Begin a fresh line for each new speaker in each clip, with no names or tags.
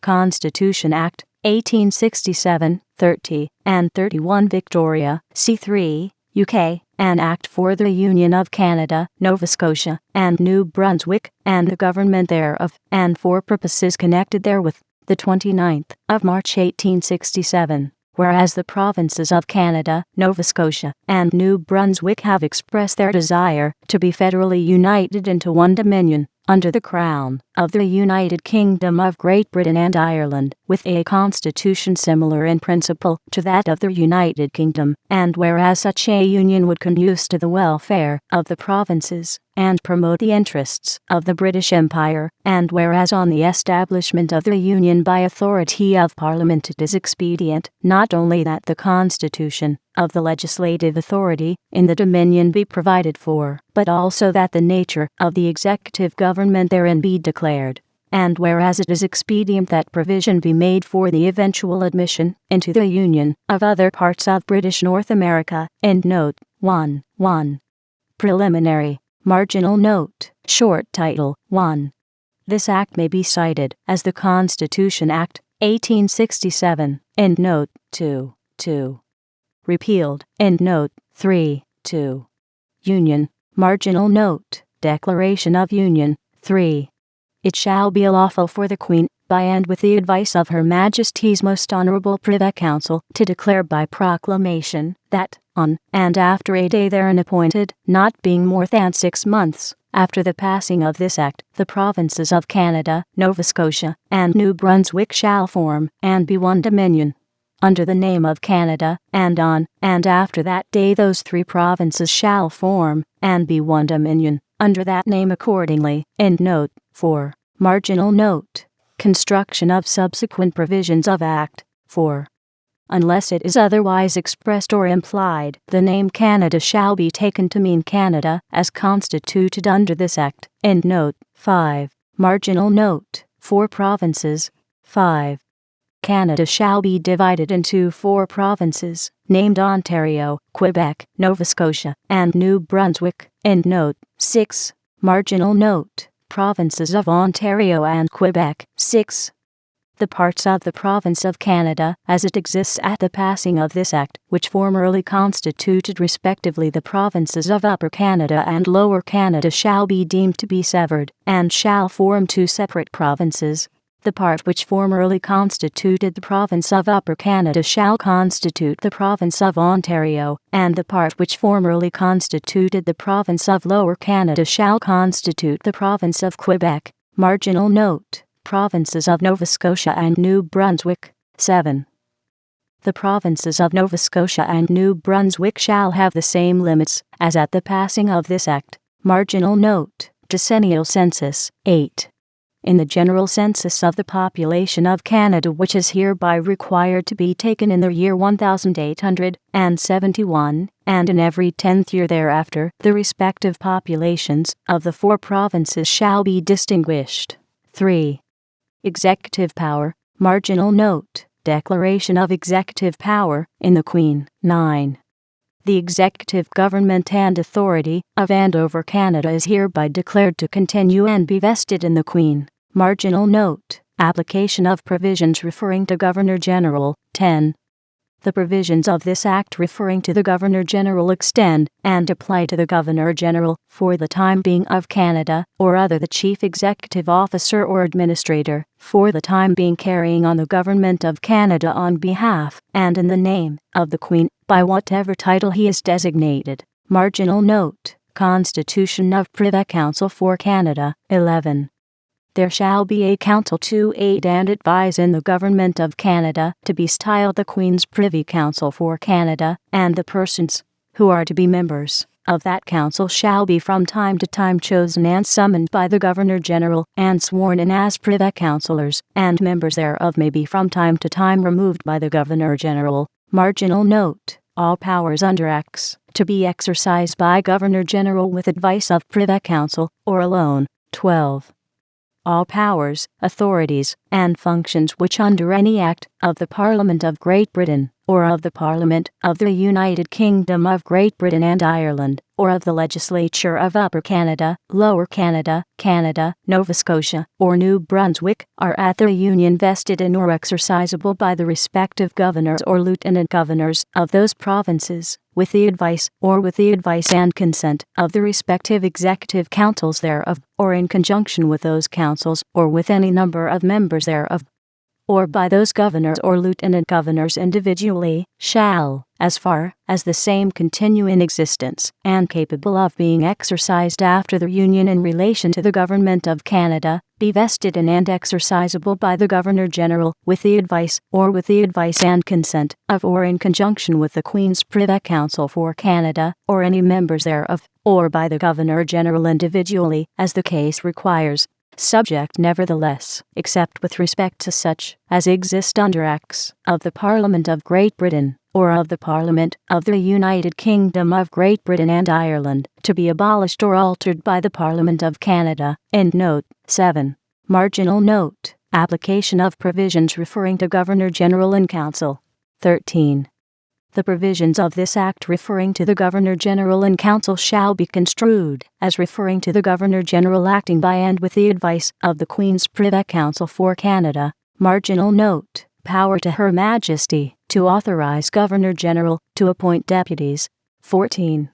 Constitution Act, 1867, 30, and 31 Victoria, C3, UK, an Act for the Union of Canada, Nova Scotia, and New Brunswick, and the government thereof, and for purposes connected therewith, the 29th of March 1867. Whereas the provinces of Canada, Nova Scotia, and New Brunswick have expressed their desire to be federally united into one Dominion, under the Crown of the United Kingdom of Great Britain and Ireland, with a constitution similar in principle to that of the United Kingdom, and whereas such a union would conduce to the welfare of the provinces, and promote the interests of the British Empire, and whereas on the establishment of the Union by authority of Parliament it is expedient, not only that the constitution of the legislative authority in the Dominion be provided for, but also that the nature of the executive government therein be declared. And whereas it is expedient that provision be made for the eventual admission into the Union of other parts of British North America, end note 1. Preliminary. Marginal note. Short title 1. This act may be cited as the Constitution Act, 1867, end note 2. Repealed, end note 3. 2. Union. Marginal note. Declaration of Union, 3. It shall be lawful for the Queen, by and with the advice of Her Majesty's Most Honourable Privy Council, to declare by proclamation, that, on and after a day therein appointed, not being more than 6 months after the passing of this act, the provinces of Canada, Nova Scotia, and New Brunswick shall form and be one Dominion, under the name of Canada, and on and after that day those 3 provinces shall form and be one Dominion, under that name accordingly. End note 4. Marginal note. Construction of subsequent provisions of Act 4. Unless it is otherwise expressed or implied, the name Canada shall be taken to mean Canada as constituted under this Act. End note 5. Marginal note. 4 provinces. 5. Canada shall be divided into 4 provinces, named Ontario, Quebec, Nova Scotia, and New Brunswick. End note 6. Marginal note. Provinces of Ontario and Quebec. 6. The parts of the province of Canada, as it exists at the passing of this Act, which formerly constituted respectively the provinces of Upper Canada and Lower Canada, shall be deemed to be severed, and shall form 2 separate provinces. The part which formerly constituted the province of Upper Canada shall constitute the province of Ontario, and the part which formerly constituted the province of Lower Canada shall constitute the province of Quebec. Marginal note. Provinces of Nova Scotia and New Brunswick. 7. The provinces of Nova Scotia and New Brunswick shall have the same limits as at the passing of this Act. Marginal note. Decennial Census. 8. In the general census of the population of Canada, which is hereby required to be taken in the year 1871, and in every 10th year thereafter, the respective populations of the 4 provinces shall be distinguished. 3. Executive power. Marginal note. Declaration of executive power in the Queen. 9. The executive government and authority of and over Canada is hereby declared to continue and be vested in the Queen. Marginal note. Application of provisions referring to Governor-General. 10. The provisions of this Act referring to the Governor-General extend and apply to the Governor-General for the time being of Canada, or other the chief executive officer or administrator, for the time being carrying on the government of Canada on behalf and in the name of the Queen, by whatever title he is designated. Marginal note. Constitution of Privy Council for Canada. 11. There shall be a council to aid and advise in the government of Canada, to be styled the Queen's Privy Council for Canada, and the persons who are to be members of that council shall be from time to time chosen and summoned by the Governor-General, and sworn in as Privy Councillors, and members thereof may be from time to time removed by the Governor-General. Marginal note. All powers under Acts to be exercised by Governor-General with advice of Privy Council, or alone. 12. All powers authorities, and functions which under any Act of the Parliament of Great Britain, or of the Parliament of the United Kingdom of Great Britain and Ireland, or of the Legislature of Upper Canada, Lower Canada, Canada, Nova Scotia, or New Brunswick, are at the Union vested in or exercisable by the respective governors or lieutenant governors of those provinces, with the advice and consent of the respective executive councils thereof, or in conjunction with those councils, or with any number of members thereof, or by those governors or lieutenant governors individually, shall, as far as the same continue in existence, and capable of being exercised after the Union in relation to the Government of Canada, be vested in and exercisable by the Governor-General, with the advice and consent of or in conjunction with the Queen's Privy Council for Canada, or any members thereof, or by the Governor-General individually, as the case requires, subject nevertheless, except with respect to such as exist under Acts of the Parliament of Great Britain, or of the Parliament of the United Kingdom of Great Britain and Ireland, to be abolished or altered by the Parliament of Canada. End note. 7. Marginal note. Application of provisions referring to Governor-General and Council. 13. The provisions of this Act referring to the Governor-General and Council shall be construed as referring to the Governor-General acting by and with the advice of the Queen's Privy Council for Canada. Marginal note. Power to Her Majesty to authorize Governor-General to appoint deputies. 14.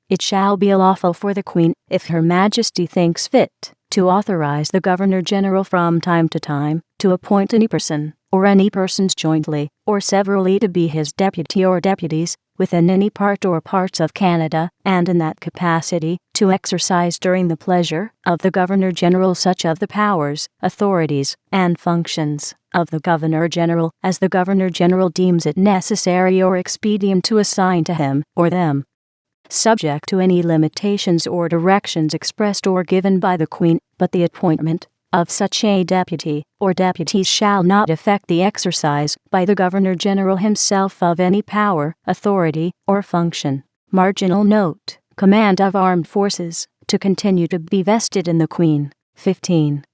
It shall be lawful for the Queen, if Her Majesty thinks fit, to authorize the Governor-General from time to time to appoint any person, or any persons jointly or severally to be his deputy or deputies, within any part or parts of Canada, and in that capacity to exercise during the pleasure of the Governor-General such of the powers, authorities, and functions of the Governor-General as the Governor-General deems it necessary or expedient to assign to him or them, subject to any limitations or directions expressed or given by the Queen, but the appointment of such a deputy or deputies shall not affect the exercise by the Governor-General himself of any power, authority, or function. Marginal note. Command of armed forces to continue to be vested in the Queen. 15.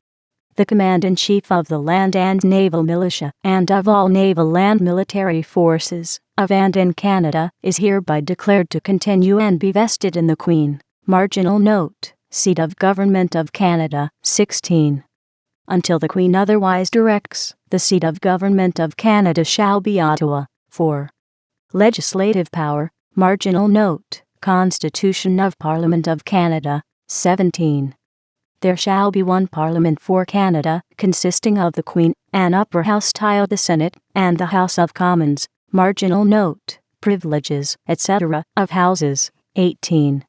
The Command-in-Chief of the Land and Naval Militia, and of all naval land military forces, of and in Canada, is hereby declared to continue and be vested in the Queen. Marginal note. Seat of Government of Canada. 16. Until the Queen otherwise directs, the seat of Government of Canada shall be Ottawa. 4. Legislative power. Marginal note. Constitution of Parliament of Canada. 17. There shall be one Parliament for Canada, consisting of the Queen, an upper house styled the Senate, and the House of Commons. Marginal note. Privileges, etc., of houses. 18.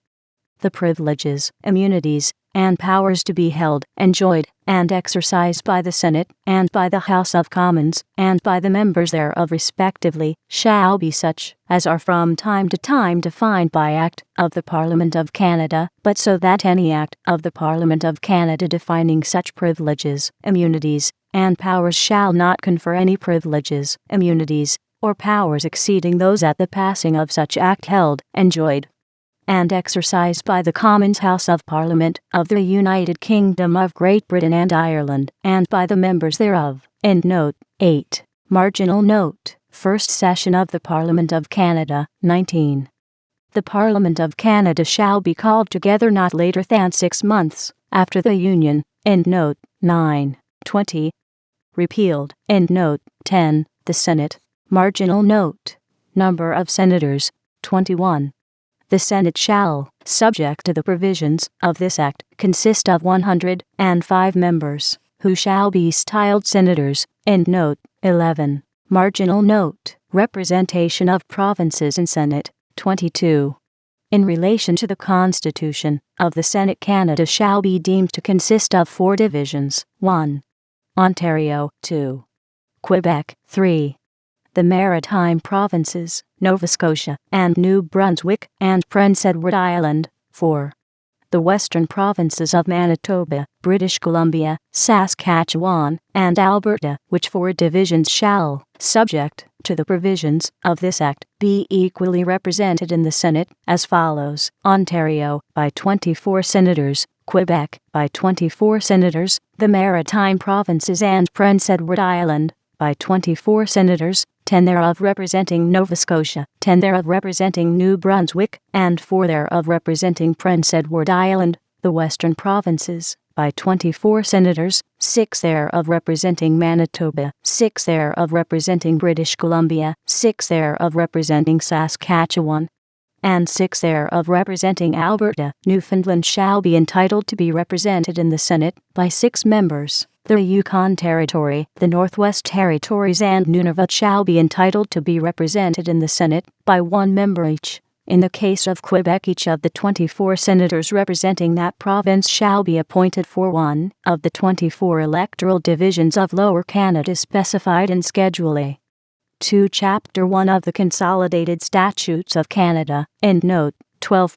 The privileges, immunities, and powers to be held, enjoyed, and exercised by the Senate, and by the House of Commons, and by the members thereof respectively, shall be such as are from time to time defined by Act of the Parliament of Canada, but so that any Act of the Parliament of Canada defining such privileges, immunities, and powers shall not confer any privileges, immunities, or powers exceeding those at the passing of such Act held, enjoyed, and exercised by the Commons House of Parliament of the United Kingdom of Great Britain and Ireland, and by the members thereof. End note. 8. Marginal note. First Session of the Parliament of Canada. 19. The Parliament of Canada shall be called together not later than 6 months after the Union. End note. 9. 20. Repealed. End note. 10. The Senate. Marginal note. Number of senators. 21. The Senate shall, subject to the provisions of this Act, consist of 105 members, who shall be styled senators. End note. 11. Marginal note. Representation of provinces in Senate. 22. In relation to the Constitution of the Senate, Canada shall be deemed to consist of 4 divisions. 1. Ontario. 2. Quebec. 3. The Maritime Provinces, Nova Scotia and New Brunswick, and Prince Edward Island. 4. The Western Provinces of Manitoba, British Columbia, Saskatchewan, and Alberta, which 4 divisions shall, subject to the provisions of this Act, be equally represented in the Senate, as follows: Ontario, by 24 senators; Quebec by 24 senators, the Maritime Provinces and Prince Edward Island by 24 senators, 10 thereof representing Nova Scotia, 10 thereof representing New Brunswick, and 4 thereof representing Prince Edward Island, the Western Provinces by 24 senators, 6 thereof representing Manitoba, 6 thereof representing British Columbia, 6 thereof representing Saskatchewan, and 6 thereof representing Alberta. Newfoundland shall be entitled to be represented in the Senate by 6 members. The Yukon Territory, the Northwest Territories, and Nunavut shall be entitled to be represented in the Senate by 1 member each. In the case of Quebec, each of the 24 senators representing that province shall be appointed for one of the 24 electoral divisions of Lower Canada specified in Schedule A. 2 Chapter 1 of the Consolidated Statutes of Canada, Endnote 12.